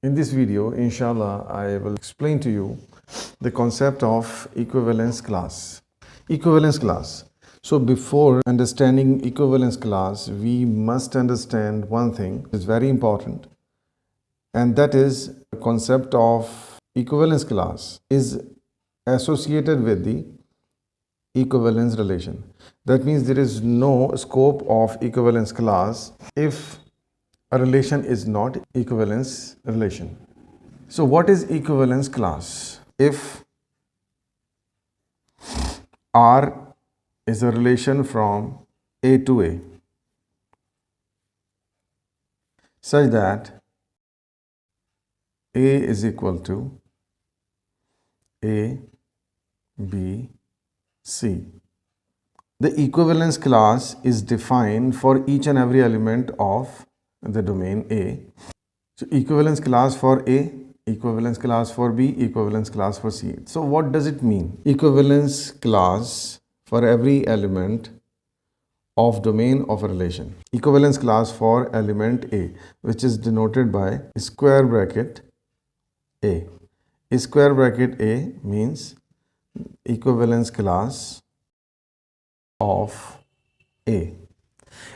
In this video, inshallah, I will explain to you the concept of equivalence class. Equivalence class. So before understanding equivalence class, we must understand one thing is very important, and that is the concept of equivalence class is associated with the equivalence relation. That means there is no scope of equivalence class if a relation is not equivalence relation. So what is equivalence class? If R is a relation from A to A such that A is equal to A, B, C. The equivalence class is defined for each and every element of the domain A. So equivalence class for A, equivalence class for B, equivalence class for C. So what does it mean? Equivalence class for every element of domain of a relation. Equivalence class for element A, which is denoted by square bracket A. Square bracket A means equivalence class of A,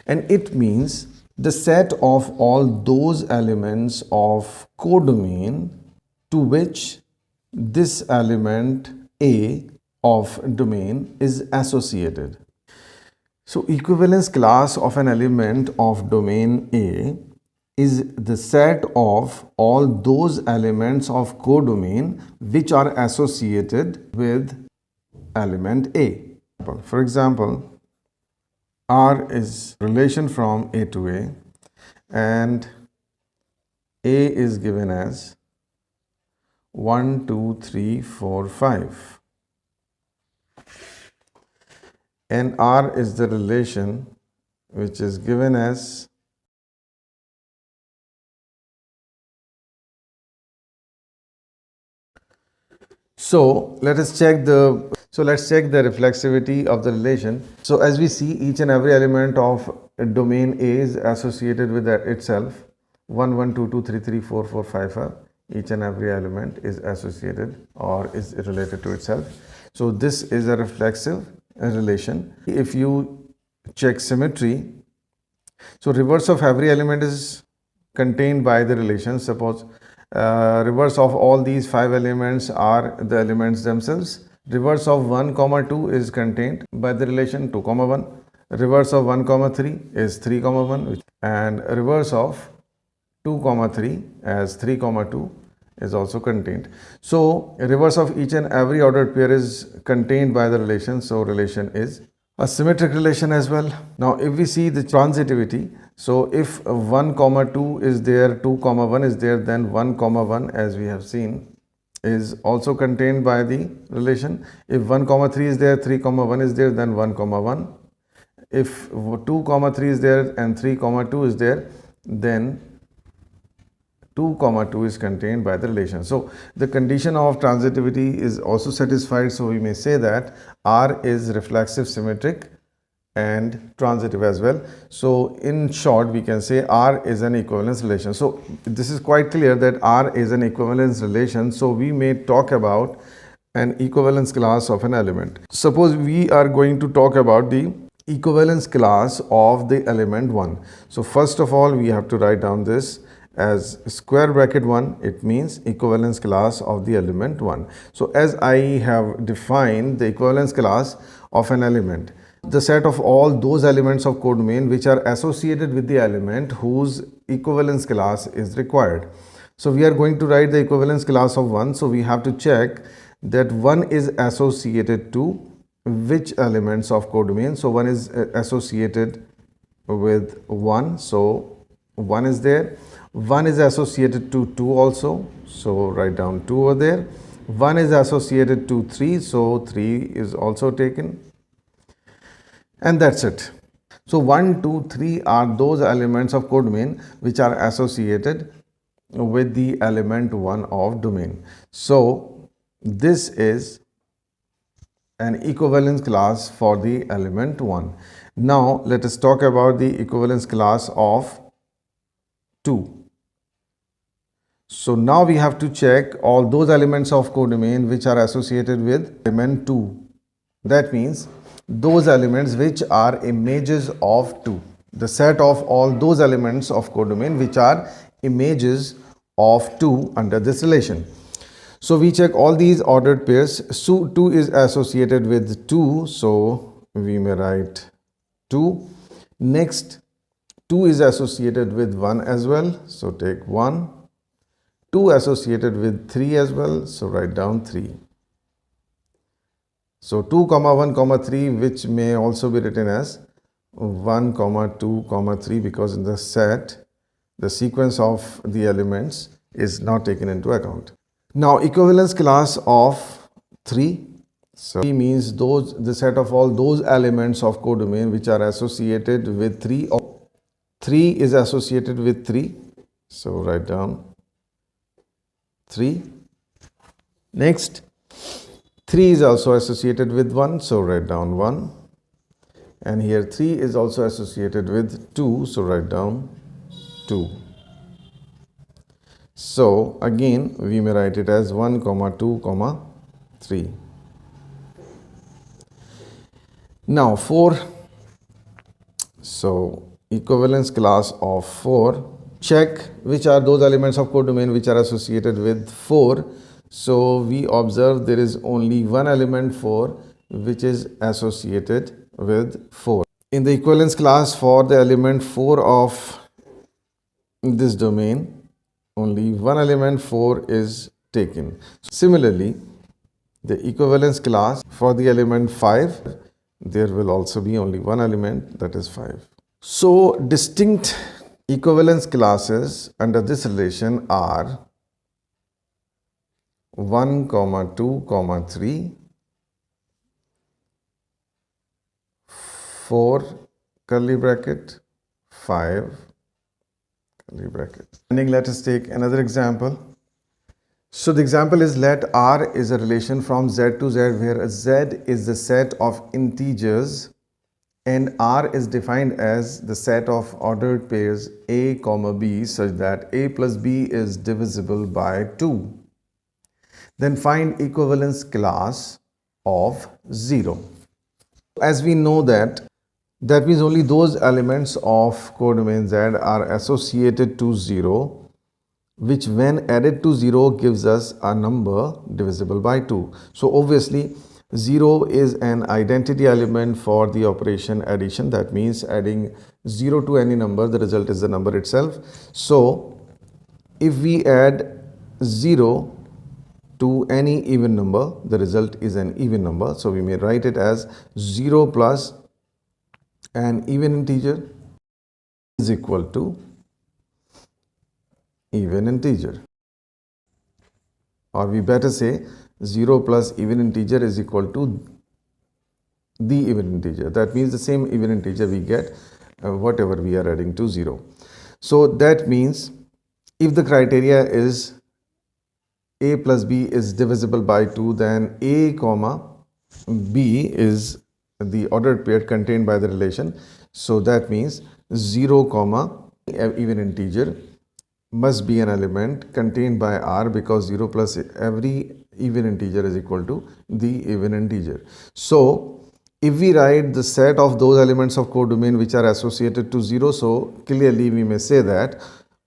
and it means the set of all those elements of codomain to which this element A of domain is associated. So equivalence class of an element of domain A is the set of all those elements of codomain which are associated with element A. For example, R is relation from A to A, and A is given as 1, 2, 3, 4, 5. And R is the relation which is given as let's check the reflexivity of the relation. So as we see, each and every element of domain A is associated with itself. 1, 1, 2, 2, 3, 3, 4, 4, 5, 5. Each and every element is associated or is related to itself. So this is a reflexive relation. If you check symmetry, so reverse of every element is contained by the relation. Suppose reverse of all these 5 elements are the elements themselves. Reverse of 1, 2 is contained by the relation 2, 1. Reverse of 1, 3 is 3, 1, and reverse of 2, 3 as 3, 2 is also contained. So reverse of each and every ordered pair is contained by the relation. So relation is a symmetric relation as well. Now if we see the transitivity, so if 1, 2 is there, 2, 1 is there, then 1, 1 as we have seen is also contained by the relation. If 1, 3 is there, 3, 1 is there, then 1, 1. If 2, 3 is there and 3, 2 is there, then 2, 2 is contained by the relation. So the condition of transitivity is also satisfied. So we may say that R is reflexive, symmetric and transitive as well. So in short, we can say R is an equivalence relation. So this is quite clear that R is an equivalence relation. So we may talk about an equivalence class of an element. Suppose we are going to talk about the equivalence class of the element 1. So first of all, we have to write down this as square bracket 1. It means equivalence class of the element 1. So as I have defined the equivalence class of an element, the set of all those elements of codomain which are associated with the element whose equivalence class is required. So we are going to write the equivalence class of 1. So we have to check that 1 is associated to which elements of codomain. So 1 is associated with 1. So 1 is there. 1 is associated to 2 also. So write down 2 over there. 1 is associated to 3. So 3 is also taken. And that's it. So 1, 2, 3 are those elements of codomain which are associated with the element 1 of domain. So this is an equivalence class for the element 1. Now let us talk about the equivalence class of 2. So now we have to check all those elements of codomain which are associated with element 2. That means those elements which are images of 2. The set of all those elements of codomain which are images of 2 under this relation. So we check all these ordered pairs. So 2 is associated with 2, so we may write 2. Next, 2 is associated with 1 as well, so take 1. 2 associated with 3 as well, so write down 3. So 2 comma 1 comma 3, which may also be written as 1 comma 2 comma 3, because in the set the sequence of the elements is not taken into account. Now equivalence class of 3. So 3 means the set of all those elements of codomain which are associated with 3, or 3 is associated with 3, so write down 3. Next, 3 is also associated with 1, so write down 1. And here 3 is also associated with 2, so write down 2. So again we may write it as 1 comma 2 comma 3. Now 4. So equivalence class of 4. Check which are those elements of codomain which are associated with 4. So we observe there is only one element 4 which is associated with 4. In the equivalence class for the element 4 of this domain, only one element 4 is taken. Similarly, the equivalence class for the element 5, there will also be only one element, that is 5. So distinct equivalence classes under this relation are 1 comma 2 comma 3, 4 curly bracket, 5 curly bracket. And let us take another example. So the example is, let R is a relation from Z to Z where Z is the set of integers and R is defined as the set of ordered pairs A comma B such that A plus B is divisible by 2. Then find equivalence class of 0. As we know that means only those elements of codomain Z are associated to 0 which when added to 0 gives us a number divisible by 2. So obviously 0 is an identity element for the operation addition. That means adding 0 to any number, the result is the number itself. So if we add 0 to any even number, the result is an even number. So we may write it as 0 plus an even integer is equal to even integer, or we better say 0 plus even integer is equal to the even integer. That means the same even integer we get whatever we are adding to 0. So that means if the criteria is A plus B is divisible by 2, then A comma B is the ordered pair contained by the relation. So that means 0 comma even integer must be an element contained by R, because 0 plus every even integer is equal to the even integer. So if we write the set of those elements of codomain which are associated to 0, so clearly we may say that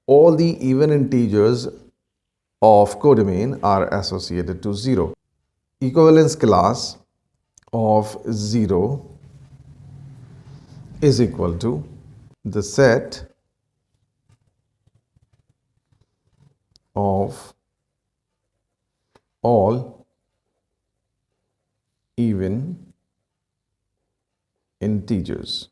all the even integers of codomain are associated to 0. Equivalence class of 0 is equal to the set of all even integers.